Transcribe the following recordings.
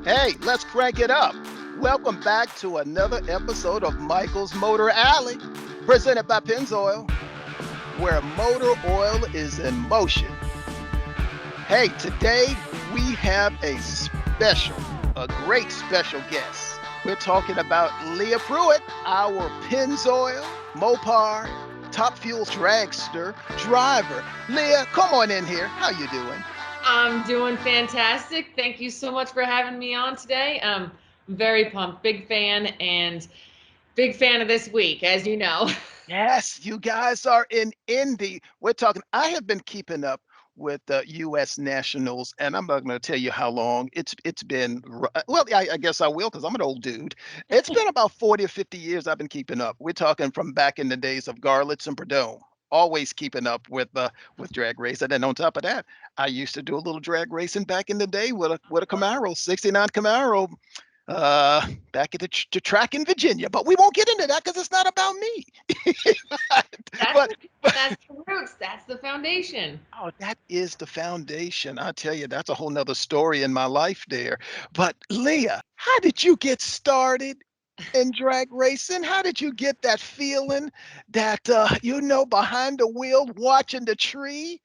Hey, let's crank it up. Welcome back to another episode of Michael's Motor Alley, presented by Pennzoil, where motor oil is in motion. Hey, today we have a great special guest. We're talking about Leah Pruitt, our Pennzoil, Mopar, Top Fuel dragster driver. Leah, come on in here. How you doing? I'm doing fantastic. Thank you so much for having me on today. I'm very pumped, big fan, and big fan of this week, as you know. Yes, you guys are in Indy. We're talking. I have been keeping up with the U.S. Nationals, and I'm not going to tell you how long it's been. Well, I guess I will because I'm an old dude. It's been about 40 or 50 years I've been keeping up. We're talking from back in the days of Garlitz and Prudhomme. Always keeping up with drag race, and then on top of that, I used to do a little drag racing back in the day with a Camaro, '69 Camaro, uh, back at the track in Virginia. But we won't get into that because it's not about me. That's but, the but that's the roots. That's the foundation. oh, that is the foundation. I tell you, that's a whole nother story in my life there. But Leah, how did you get started in drag racing? How did you get that feeling that behind the wheel watching the tree?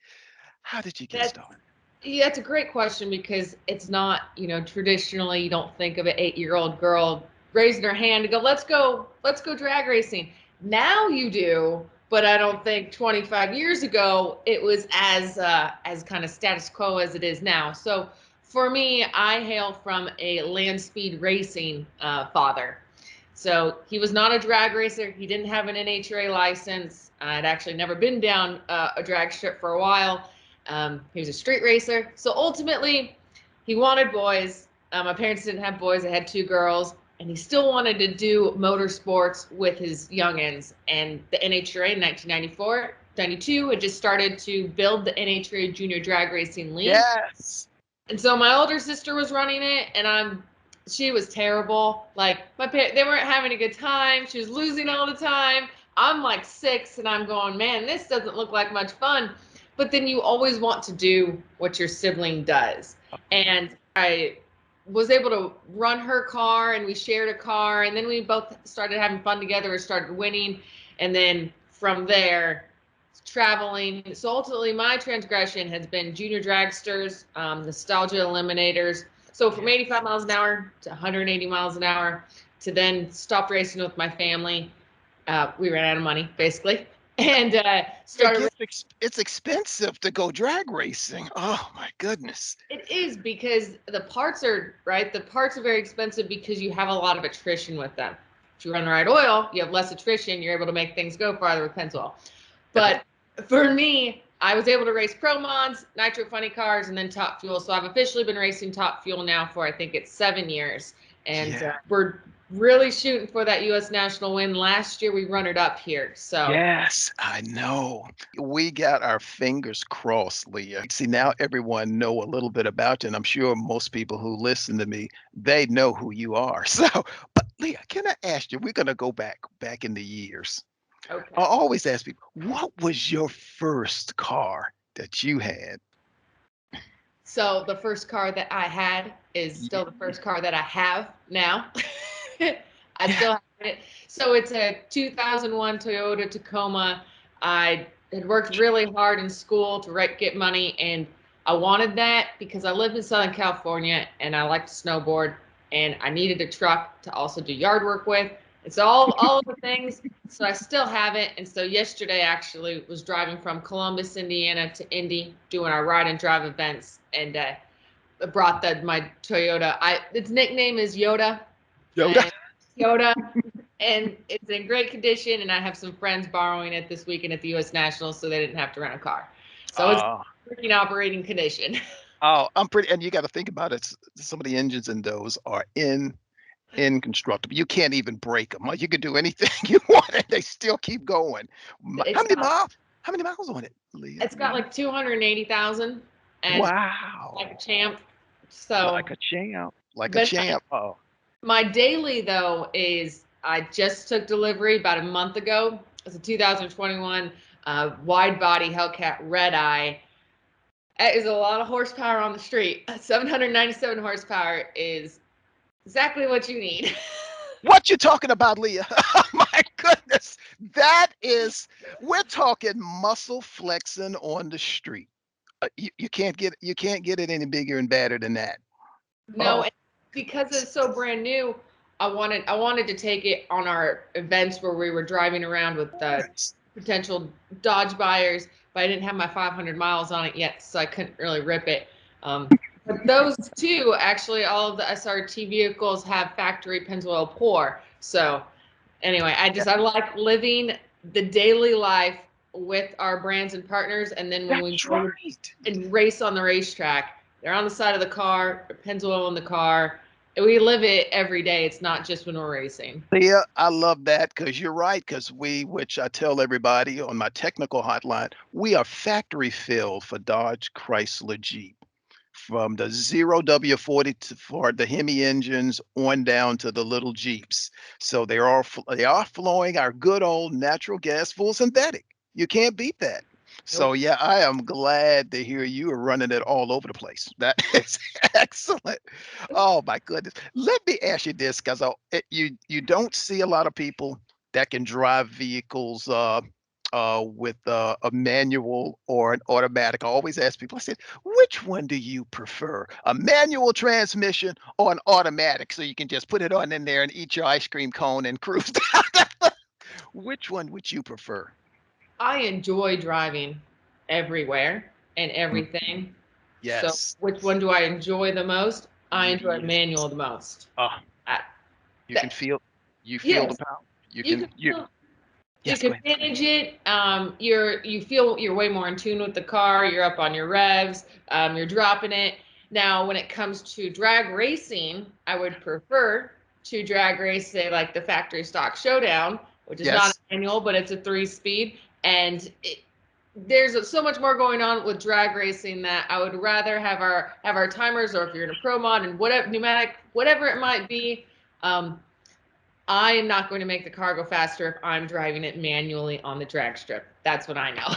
How did you get That's started? yeah, it's a great question because it's not, traditionally you don't think of an 8-year-old girl raising her hand to go, let's go drag racing. Now you do, but I don't think 25 years ago it was as kind of status quo as it is now. So for me, I hail from a land speed racing father. So he was not a drag racer. He didn't have an NHRA license. I'd actually never been down a drag strip for a while. He was a street racer. So ultimately, he wanted boys. My parents didn't have boys, I had two girls, and he still wanted to do motorsports with his youngins. And the NHRA in 1994, 92 had just started to build the NHRA Junior Drag Racing League. Yes. And so my older sister was running it, and she was terrible. Like they weren't having a good time. She was losing all the time. I'm like 6, and I'm going, man, this doesn't look like much fun. But then you always want to do what your sibling does. And I was able to run her car, and we shared a car, and then we both started having fun together. We started winning, and then from there, traveling. So ultimately, my transgression has been junior dragsters, nostalgia eliminators. So from Yeah. 85 miles an hour to 180 miles an hour to then stopped racing with my family. We ran out of money, basically, and started. It's expensive to go drag racing. Oh my goodness. It is because the parts are right. The parts are very expensive because you have a lot of attrition with them. If you run the right oil, you have less attrition. You're able to make things go farther with Pennzoil. But for me, I was able to race Pro Mods, Nitro Funny Cars, and then Top Fuel. So I've officially been racing Top Fuel now for I think it's 7 years, and Yeah. we're really shooting for that U.S. national win. Last year we run it up here, so Yes, I know. We got our fingers crossed, Leah. See, now everyone know a little bit about you, and I'm sure most people who listen to me, they know who you are. So, but Leah, can I ask you, we're gonna go back in the years. I okay. always ask people, what was your first car that you had? So the first car that I had is Ye- still the first car that I have now. I Yeah. still have it. So it's a 2001 Toyota Tacoma. I had worked really hard in school to get money, and I wanted that because I lived in Southern California and I like to snowboard, and I needed a truck to also do yard work with. It's all of the things. So I still have it. And so yesterday actually was driving from Columbus, Indiana to Indy doing our ride and drive events, and brought my Toyota. Its nickname is Yoda, Yoda. and Yoda, and it's in great condition. And I have some friends borrowing it this weekend at the U.S. Nationals, so they didn't have to rent a car. So it's Uh, working operating condition. oh, I'm pretty, and you got to think about it. Some of the engines in those are inconstructible. You can't even break them. Like you can do anything you want, and they still keep going. How It's many got miles? How many miles on it, Leah? it's got like 280,000, and like a Wow, champ. So like a champ, like a but champ. Oh, my daily though is I just took delivery about a month ago. It's a 2021 wide body Hellcat Red Eye. It is a lot of horsepower on the street. 797 horsepower is exactly what you need. What you talking about, Leah? Oh my goodness. That is, we're talking muscle flexing on the street. You can't get it any bigger and badder than that. No, Oh, and because it's so brand new, I wanted to take it on our events where we were driving around with yes. potential Dodge buyers, but I didn't have my 500 miles on it yet, so I couldn't really rip it. But those two, actually, all of the SRT vehicles have factory Pennzoil pour. So anyway, I like living the daily life with our brands and partners, and then when we That's go right. and race on the racetrack, they're on the side of the car, Pennzoil in the car. And we live it every day. It's not just when we're racing. Yeah, I love that because you're right. Because which I tell everybody on my technical hotline, we are factory filled for Dodge, Chrysler, Jeep. From the zero W40 for the Hemi engines on down to the little Jeeps. So they are flowing our good old natural gas full synthetic. You can't beat that. So Nope. yeah, I am glad to hear you are running it all over the place. That is excellent. Oh my goodness. Let me ask you this, because you don't see a lot of people that can drive vehicles with a manual or an automatic. I always ask people, I said, which one do you prefer? A manual transmission or an automatic? So you can just put it on in there and eat your ice cream cone and cruise down. Which one would you prefer? I enjoy driving everywhere and Mm, everything. So, yes. which one do I enjoy the most? I enjoy Yes. manual the most. Ah, I, you can that, feel you feel the yes, power. you can You feel, you yes, go can ahead. manage it. You feel you're way more in tune with the car. You're up on your revs. You're dropping it. Now, when it comes to drag racing, I would prefer to drag race, say, like the factory stock showdown, which is not Yes. a manual, but it's a 3 speed. And there's so much more going on with drag racing that I would rather have our timers, or if you're in a pro mod and whatever pneumatic, whatever it might be. Um, I am not going to make the car go faster if I'm driving it manually on the drag strip. That's what I know.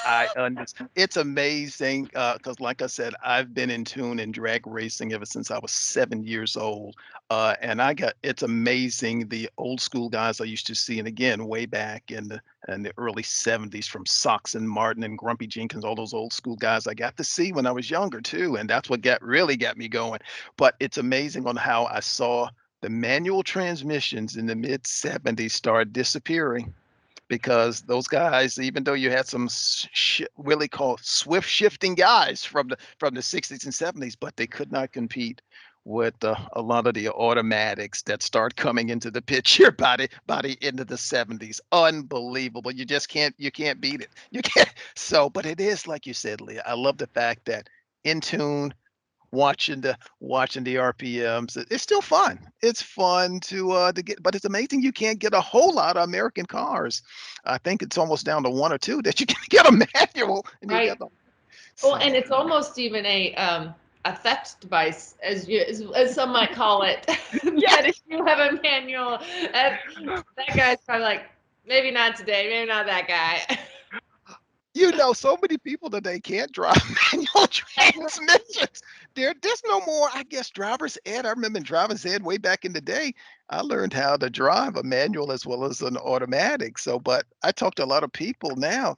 I understand. It's amazing because, like I said, I've been in tune in drag racing ever since I was 7 years old. And it's amazing the old school guys I used to see, and again, way back in the early 70s from Sox and Martin and Grumpy Jenkins, all those old school guys I got to see when I was younger too. And that's what really got me going. But it's amazing on how I saw the manual transmissions in the mid 70s start disappearing because those guys, even though you had some really called swift shifting guys from the 60s and 70s, but they could not compete with a lot of the automatics that start coming into the picture by the end of the 70s. Unbelievable. You can't beat it. You can't. So, but it is like you said, Leah. I love the fact that in tune, watching the RPMs. It's still fun. It's fun to get, but it's amazing you can't get a whole lot of American cars. I think it's almost down to one or two that you can get a manual and you Right. get them. Well, So and it's almost even a theft device, as some might call it. That if yes, you have a manual, that guy's probably like, maybe not today, maybe not that guy. so many people today can't drive manual transmissions. There's no more, I guess, driver's ed. I remember in driver's ed way back in the day, I learned how to drive a manual as well as an automatic. So, but I talk to a lot of people now.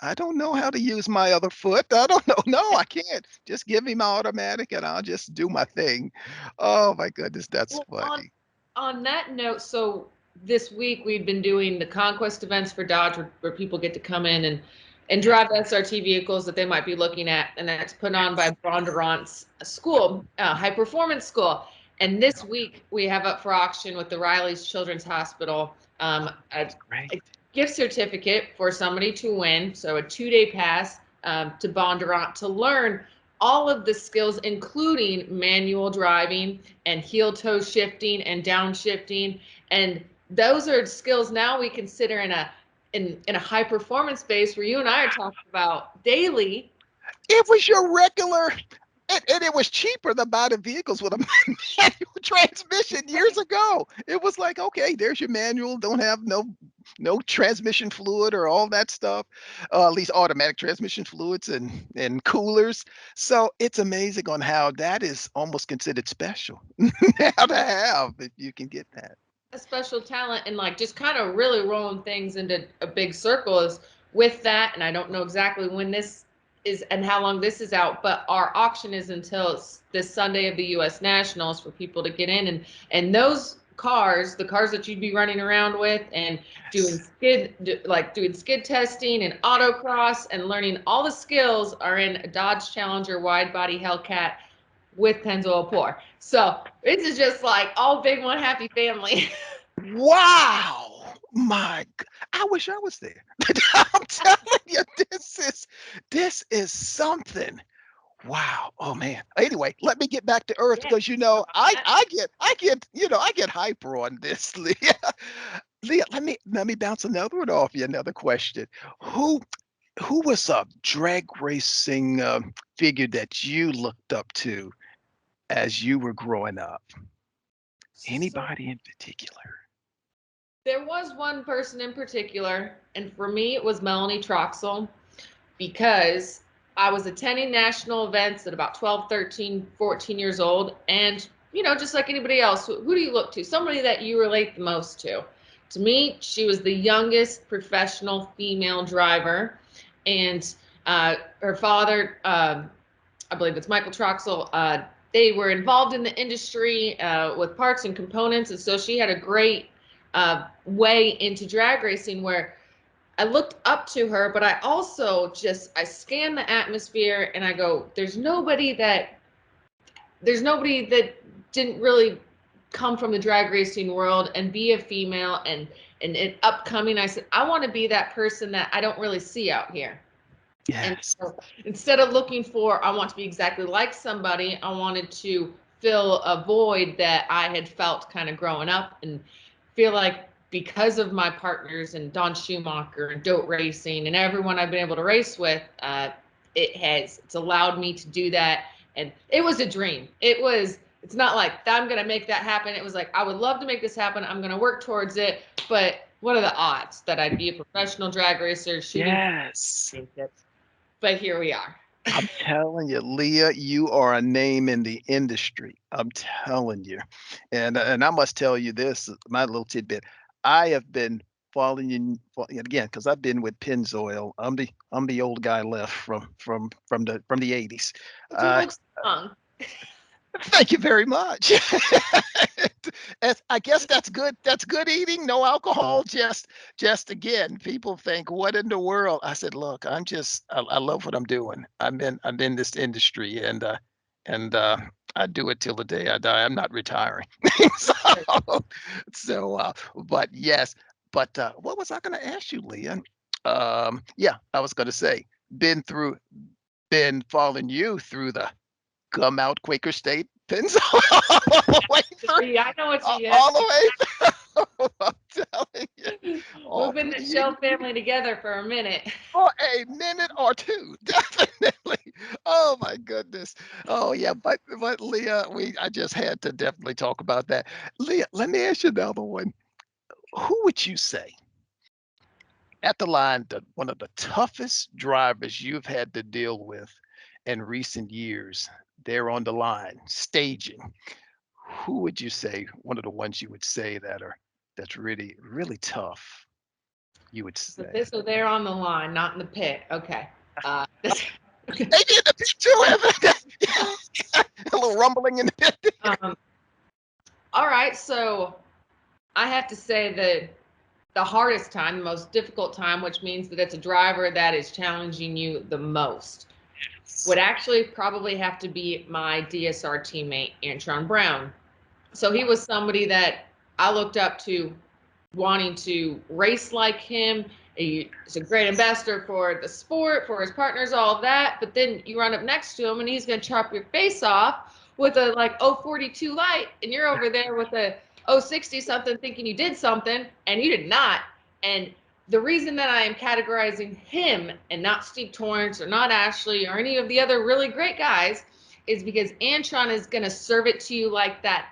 I don't know how to use my other foot. I don't know. No, I can't. Just give me my automatic and I'll just do my thing. Oh my goodness, that's Well, on funny. on that note, so this week we've been doing the conquest events for Dodge, where people get to come in and Yes, drive SRT vehicles that they might be looking at, and that's put on by yes. Bondurant's school, high performance school. And this week we have up for auction with the Riley's Children's Hospital, That's great. a gift certificate for somebody to win. So a 2-day pass to Bondurant to learn all of the skills, including manual driving and heel toe shifting and downshifting. And those are skills now we consider in a high performance space where you and I are talking about daily. It was your regular. And it was cheaper to buy the vehicles with a manual transmission years ago. It was like, okay, there's your manual. Don't have no transmission fluid or all that stuff. At least automatic transmission fluids and coolers. So it's amazing on how that is almost considered special now to have if you can get that. A special talent and like just kind of really rolling things into a big circle is with that. And I don't know exactly when this is and how long this is out, but our auction is until this Sunday of the U.S. Nationals for people to get in, and those cars, the cars that you'd be running around with and doing Yes. doing skid testing and autocross and learning all the skills are in a Dodge Challenger wide body Hellcat with Pennzoil pour. So this is just like all big one happy family. Wow. I wish I was there. I'm telling you, this is something. Wow. Oh man. Anyway, let me get back to Earth Yeah. because I get hyper on this, Leah. Leah, let me bounce another one off you. Another question. Who who was a drag racing figure that you looked up to as you were growing up? So Anybody in particular? there was one person in particular, and for me it was Melanie Troxel because I was attending national events at about 12, 13, 14 years old. And, just like anybody else, who do you look to? Somebody that you relate the most to. To me, she was the youngest professional female driver. And her father, I believe it's Michael Troxel, they were involved in the industry with parts and components. And so she had a great way into drag racing where I looked up to her, but I also I scan the atmosphere and I go, there's nobody that didn't really come from the drag racing world and be a female and it upcoming. I said, I want to be that person that I don't really see out here. And Yes. so instead of looking for, I want to be exactly like somebody, I wanted to fill a void that I had felt kind of growing up and feel like because of my partners and Don Schumacher and Dote Racing and everyone I've been able to race with, it's allowed me to do that. And it was a dream. It's not like I'm going to make that happen. It was like, I would love to make this happen. I'm going to work towards it. But what are the odds that I'd be a professional drag racer shooting Yes. championships? But here we are. I'm telling you, Leah, you are a name in the industry. I'm telling you. And I must tell you this, my little tidbit. I have been following you again because I've been with Pennzoil. I'm the old guy left from the 80s. But you Uh, look strong. Thank you very much. I guess that's good eating, no alcohol, just again, people think, "What in the world?" I said, "Look, I love what I'm doing. I'm in this industry and I do it till the day I die. I'm not retiring." So but yes, what was I gonna ask you, Leah? Yeah, I was gonna say, been through been following you through the come out Quaker State, Pennzoil all the way through, See, I know what you have. all the way through. I'm telling you, all We've been through the the Shell years, family together for a minute. for a minute or two, definitely. Oh my goodness. Oh yeah, but Leah, I just had to definitely talk about that. Leah, let me ask you another one. Who would you say at the line one of the toughest drivers you've had to deal with in recent years? They're on the line staging. Who would you say one of the ones you would say that's really, really tough, you would say? So they're on the line, not in the pit. Okay. Maybe in the pit too, a little rumbling in the pit. um, all right. So I have to say that the hardest time, the most difficult time, which means that it's a driver that is challenging you the most, would actually probably have to be my DSR teammate, Antron Brown. So he was somebody that I looked up to, wanting to race like him. He's a great ambassador for the sport, for his partners, all of that. But then you run up next to him and he's going to chop your face off with a like 042 light. And you're over there with a 060 something thinking you did something and you did not. And the reason that I am categorizing him and not Steve Torrance or not Ashley or any of the other really great guys is because Antron is going to serve it to you like that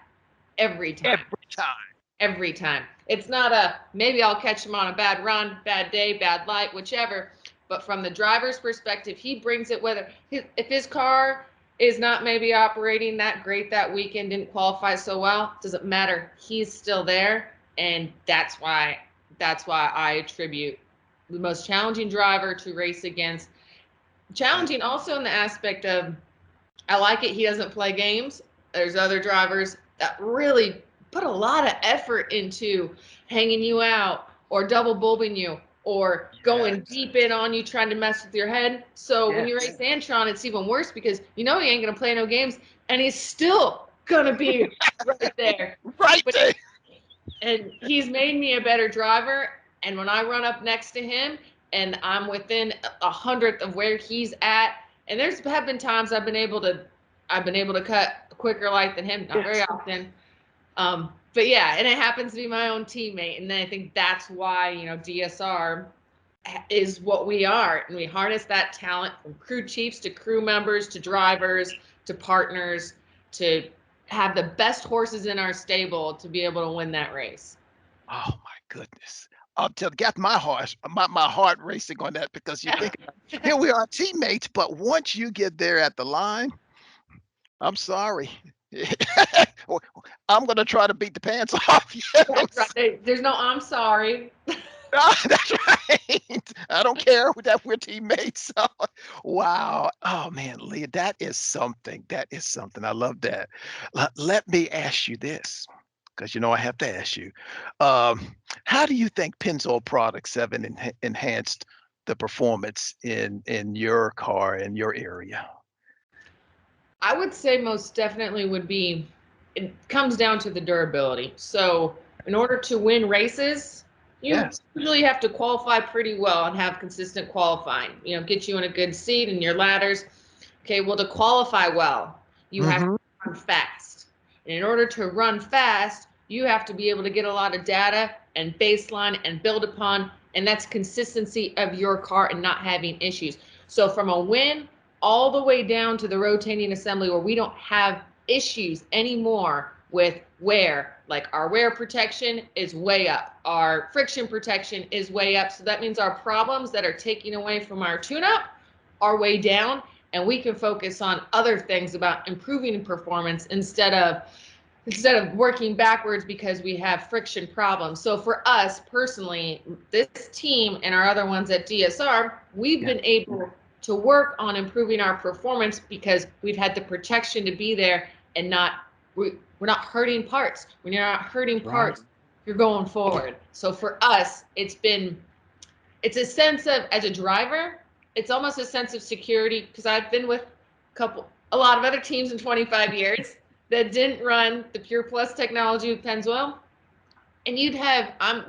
every time. Every time. Every time. It's not a maybe I'll catch him on a bad run, bad day, bad light, whichever. But from the driver's perspective, he brings it whether if his car is not maybe operating that great that weekend, didn't qualify so well, doesn't matter. He's still there, and that's why I attribute the most challenging driver to race against. Challenging also in the aspect of I like it. He doesn't play games. There's other drivers that really put a lot of effort into hanging you out or double bulbing you or going Yes. deep in on you trying to mess with your head. So when you Yes. race Antron, it's even worse because you know he ain't going to play no games and he's still going to be right there. Right But there. and he's made me a better driver. And when I run up next to him and I'm within 100th of where he's at, and there's have been times I've been able to cut a quicker light than him, not very Yes. often. But yeah, and it happens to be my own teammate, and then I think that's why DSR is what we are, and we harness that talent from crew chiefs to crew members to drivers to partners to have the best horses in our stable to be able to win that race. Oh my goodness. I'll tell got my heart racing on that because you think here we are teammates, but once you get there at the line, I'm sorry. I'm gonna try to beat the pants off you. That's right. There's no I'm sorry. That's right. I don't care that we're teammates. So, wow. Oh man, Leah, that is something. That is something. I love that. Let me ask you this, because I have to ask you. How do you think Pennzoil products have enhanced the performance in your car in your area? I would say most definitely would be it comes down to the durability. So in order to win races, you Yes. usually have to qualify pretty well and have consistent qualifying. Get you in a good seat in your ladders. Okay, well to qualify well, you have to Hmm. run fast. And in order to run fast, you have to be able to get a lot of data and baseline and build upon, and that's consistency of your car and not having issues. So from a win all the way down to the rotating assembly where we don't have issues anymore with wear. Like our wear protection is way up. Our friction protection is way up. So that means our problems that are taking away from our tune-up are way down. And we can focus on other things about improving performance instead of working backwards because we have friction problems. So for us personally, this team and our other ones at DSR, we've Yeah. been able to work on improving our performance because we've had the protection to be there and we're not hurting parts. When you're not hurting Right. parts, you're going forward. So for us, it's a sense of as a driver, it's almost a sense of security because I've been with a lot of other teams in 25 years that didn't run the Pure Plus technology with Pennzoil. And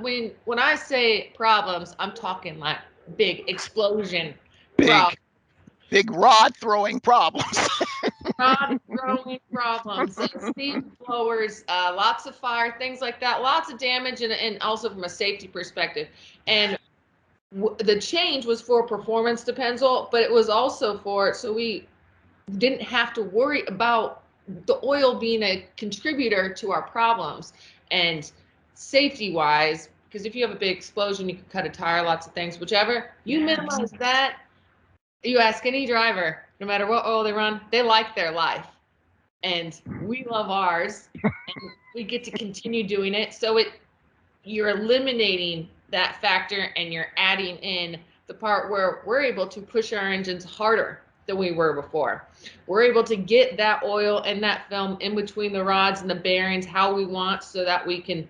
when I say problems, I'm talking like big explosion Big, problems, big rod throwing problems. rod throwing problems, steam blowers, lots of fire, things like that, lots of damage, and also from a safety perspective. And the change was for performance to Pennzoil, but it was also so we didn't have to worry about the oil being a contributor to our problems. And safety wise, because if you have a big explosion, you can cut a tire, lots of things, whichever, you minimize that. You ask any driver, no matter what oil they run, they like their life. And we love ours. And we get to continue doing it. So you're eliminating that factor and you're adding in the part where we're able to push our engines harder than we were before. We're able to get that oil and that film in between the rods and the bearings how we want so that we can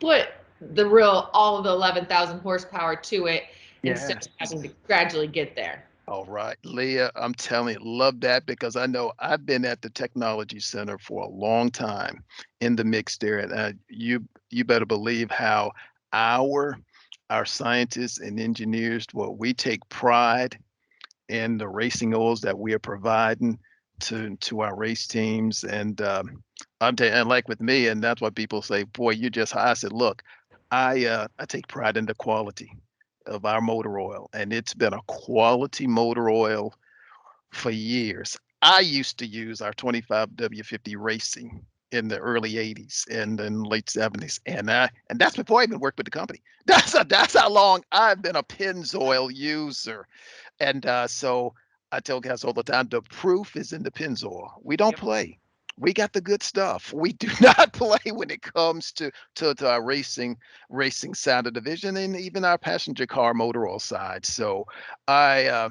put the real all of the 11,000 horsepower to it instead of Yes. having to gradually get there. All right, Leah, I'm telling you, love that because I know I've been at the technology center for a long time in the mix there, and you better believe how our our scientists and engineers, well, we take pride in the racing oils that we are providing to our race teams, and and like with me, and that's what people say, boy, you just high. I said, look, I take pride in the quality of our motor oil, and it's been a quality motor oil for years. I used to use our 25W50 Racing in the early '80s and then late '70s, and that's before I even worked with the company. That's how long I've been a Pennzoil user, so I tell guys all the time, the proof is in the Pennzoil. We don't Yep. play. We got the good stuff. We do not play when it comes to our racing side of the division and even our passenger car motor oil side. So I uh,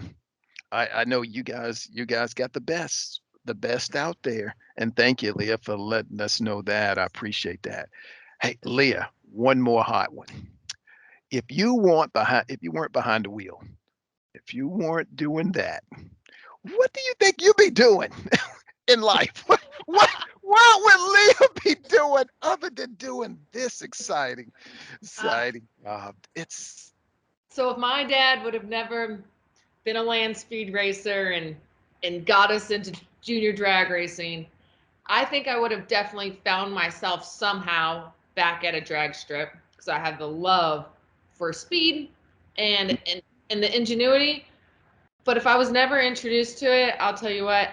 I know you guys got the best out there, and thank you, Leah, for letting us know that. I appreciate that. Hey, Leah, one more hot one. If you weren't behind the wheel, if you weren't doing that, what do you think you'd be doing in life? What would Leah be doing other than doing this Uh, exciting job? It's so if my dad would have never been a land speed racer and got us into junior drag racing, I think I would have definitely found myself somehow back at a drag strip because I have the love for speed and the ingenuity. But if I was never introduced to it, I'll tell you what,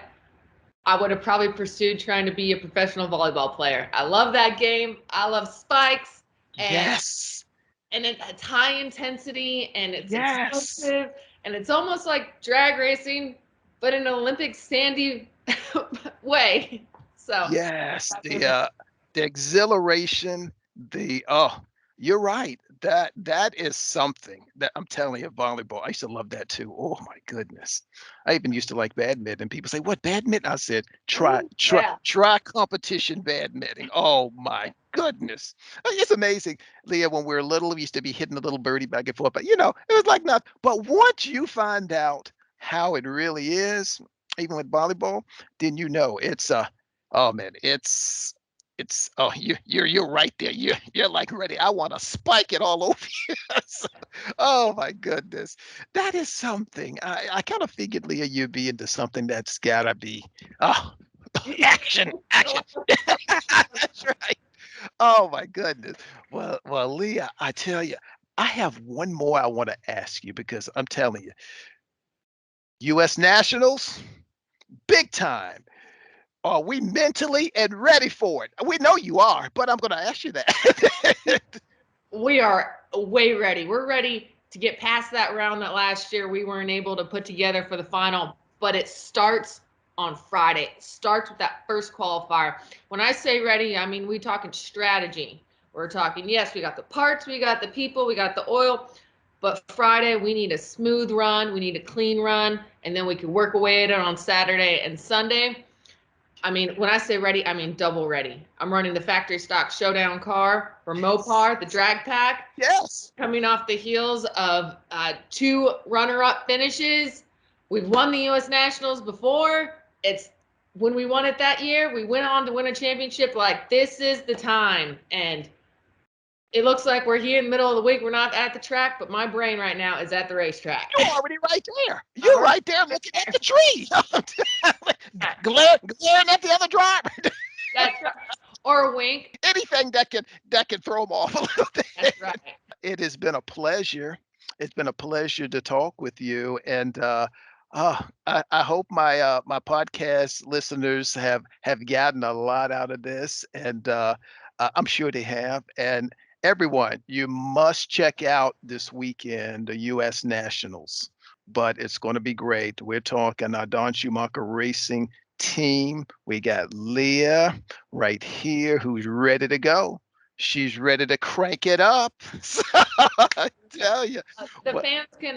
I would have probably pursued trying to be a professional volleyball player. I love that game. I love spikes and yes, it's high intensity and it's yes. explosive and it's almost like drag racing, but in an Olympic sandy way. So Yes, that would have been the exhilaration, you're right. That is something that I'm telling you, volleyball. I used to love that too. Oh my goodness. I even used to like badminton. People say, "What badminton?" I said, "Try, Ooh, try, yeah. try competition badminton." Oh my goodness. It's amazing. Leah, when we were little, we used to be hitting the little birdie back and forth, but it was like nothing. But once you find out how it really is, even with volleyball, then oh man, you're right there. You're like ready. I want to spike it all over you. So, oh my goodness. That is something. I kind of figured, Leah, you'd be into something that's gotta be oh action, action. That's right. Oh my goodness. Well, Leah, I tell you, I have one more I want to ask you because I'm telling you, US Nationals, big time. Are we mentally and ready for it? We know you are, but I'm gonna ask you that. We are way ready. We're ready to get past that round that last year we weren't able to put together for the final, but it starts on Friday. It starts with that first qualifier. When I say ready, I mean we talking strategy. We're talking, yes, we got the parts, we got the people, we got the oil, but Friday we need a smooth run, we need a clean run, and then we can work away at it on Saturday and Sunday. I mean, when I say ready, I mean double ready. I'm running the factory stock showdown car for Yes. Mopar, the drag pack, Yes. coming off the heels of two runner-up finishes. We've won the U.S. Nationals before. It's when we won it that year, we went on to win a championship. Like this is the time, and it looks like we're here in the middle of the week. We're not at the track, but my brain right now is at the racetrack. You're already right there. I'm You're already right there looking at there. the tree. Glaring at the other driver. That's right. Or a wink. Anything that can throw them off a little That's bit. right. It has been a pleasure. It's been a pleasure to talk with you, and I hope my podcast listeners have gotten a lot out of this, and I'm sure they have. And everyone, you must check out this weekend the U.S. Nationals. But it's going to be great. We're talking our Don Schumacher Racing team. We got Leah right here who's ready to go. She's ready to crank it up. So I tell you, The what fans can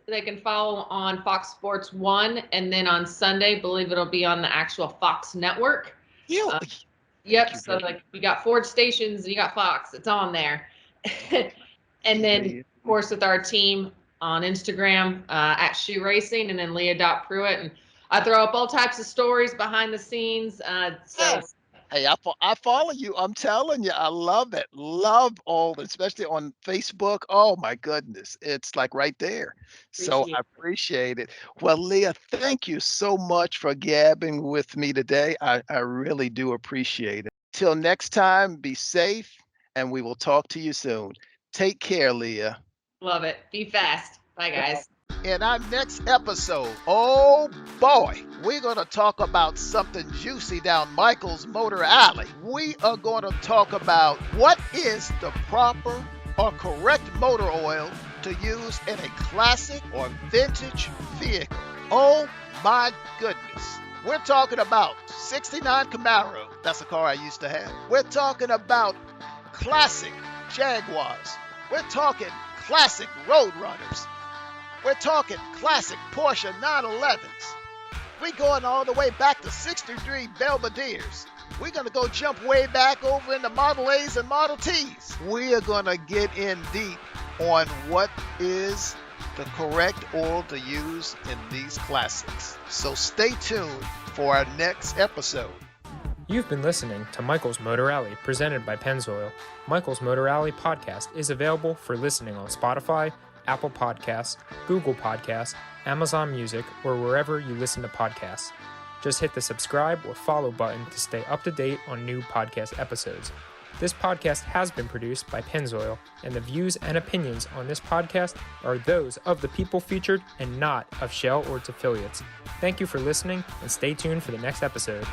they can follow on Fox Sports One, and then on Sunday, believe it'll be on the actual Fox network. you Uh, thank yep. you So very like you got Ford stations, you got Fox. It's on there. And much, then Leah. of course with our team on Instagram at Shoe Racing, and then Leah Pruitt, and I throw up all types of stories behind the scenes. So Yes. Hey, I follow you. I'm telling you, I love it. Love all, especially on Facebook. Oh my goodness, it's like right there. So appreciate I it. appreciate it. Well, Leah, thank you so much for gabbing with me today. I really do appreciate it. Till next time, be safe, and we will talk to you soon. Take care, Leah. Love it. Be fast. Bye guys. In our next episode, oh boy, we're going to talk about something juicy down Michael's Motor Alley. We are going to talk about what is the proper or correct motor oil to use in a classic or vintage vehicle. Oh my goodness. We're talking about 69 Camaro. That's a car I used to have. We're talking about classic Jaguars. We're talking classic Roadrunners. We're talking classic Porsche 911s. We're going all the way back to 63 Belvederes. We're going to go jump way back over into Model A's and Model T's. We are going to get in deep on what is the correct oil to use in these classics. So stay tuned for our next episode. You've been listening to Michael's Motor Alley, presented by Pennzoil. Michael's Motor Alley podcast is available for listening on Spotify, Apple Podcasts, Google Podcasts, Amazon Music, or wherever you listen to podcasts. Just hit the subscribe or follow button to stay up to date on new podcast episodes. This podcast has been produced by Pennzoil, and the views and opinions on this podcast are those of the people featured and not of Shell or its affiliates. Thank you for listening, and stay tuned for the next episode.